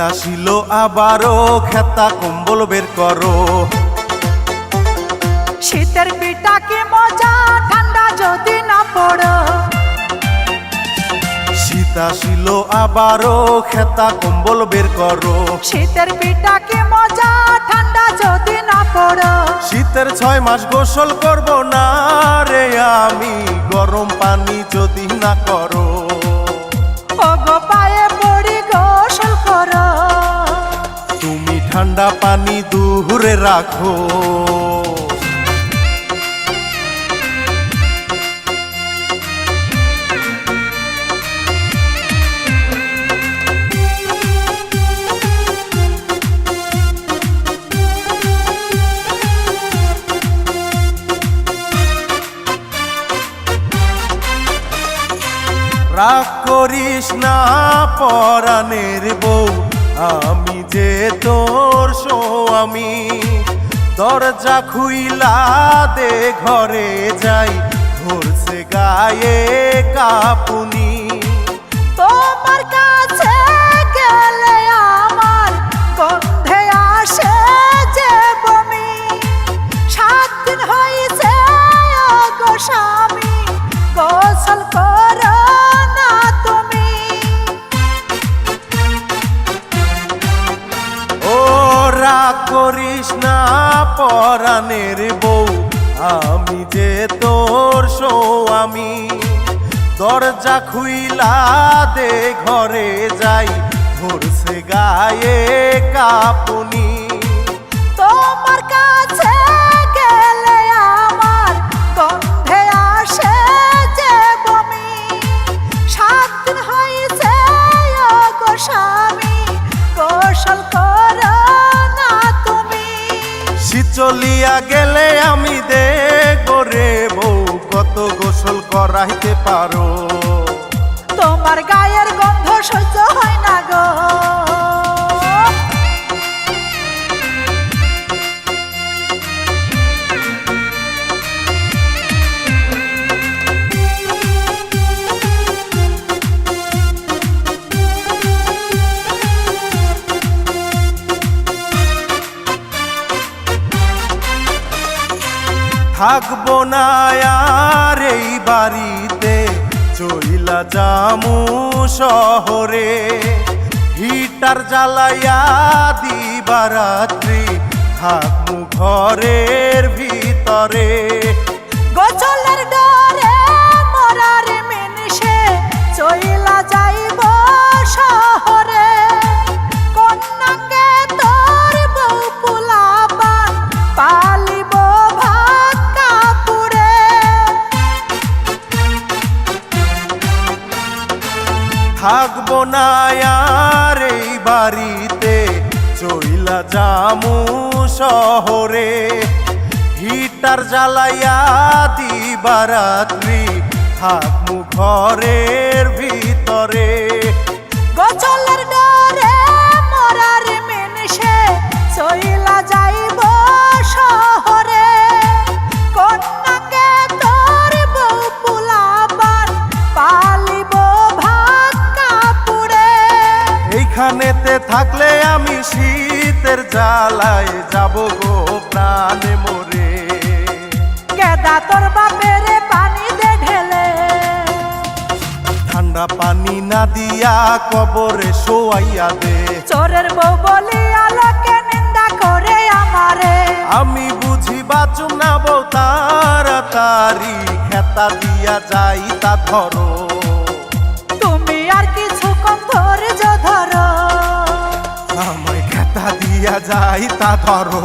আসিল আবারও খেতা কম্বল বের করো। শীতের পিঠা কি মজা ঠান্ডা যদি না পড়ো। শীত আসিল আবারও খেতা কম্বল বের করো। শীতের পিঠা কি মজা ঠান্ডা যদি না পড়ো। শীতের 6 মাস গোসল করব না রে আমি, গরম পানি যদি না করো। ওগো পায়ে পড়ি গোসল করো। তুমি ঠান্ডা পানি দূরে রাখো। রাগ করিস না পরাণের বউ, আমি যে তোর স্বামী। দরজা খুইলা দে ঘরে যাই, ধরছে গায়ে কাপুনি। তোমার কাছে গেলে আমার গন্ধে আসে যে বমি। 7 দিন হইছে ওগো স্বামী গোসল করো না তুমি। ও রাগ করিস না পরাণের বউ, আমি যে তোর স্বামী। দরজা খুইলা দে ঘরে যাই, ধরছে গায়ে কাপুনি। তোমার কাছে গেলে আমার গন্ধে আসে যে বমি। 7 দিন হইছে ওগো স্বামী গোসল করো না তুমি। শীত চলিয়া গেলে আমি দেখবো রে বউ, কত গোসল করাইতে পারো। তোমার গায়ের গন্ধ সহ্য হয় না গো। থাকবো না আর এই বাড়িতে, চইলা যামু শহরে। হিটার জ্বালাইয়া দিবারাত্রি থাকমু ঘরের ভিতরে। গোসলের ডরে মরার মিনিষে চইলা যাইব শহরে। কন্যাকে তোর বউ পুলাবান পালিব ভাত কাপুরে। থাকবো না আর এই বাড়িতে, চইলা যামু শহরে। হিটার জ্বালাইয়া দিবারাত্রি থাকমু ঘরের ভিতরে। গোসলের ডরে মরার মিনিষে চইলা যাইব শহরে। কন্যাকে তোর বউ পুলাবান পালিব ভাত কাপুরে। এইখানেতে থাকলে আমি শীতের জ্বালায় যাব গো প্রাণে মরে। কেদা তোর বাপের পানি দে ঢেলে। ঠান্ডা পানি না দিয়া কবরে শোয়াইয়া দে। চোরের বউ বলিয়া লোকে নিন্দা করে আমারে। আমি বুঝি বাঁচু না বউ তাড়াতাড়ি, খেতা দিয়া যাই তা ধরো। তুমি আর কিছুক্ষণ ধৈর্য ধরো। আমায় খেতা দিয়া যাই তা ধরো।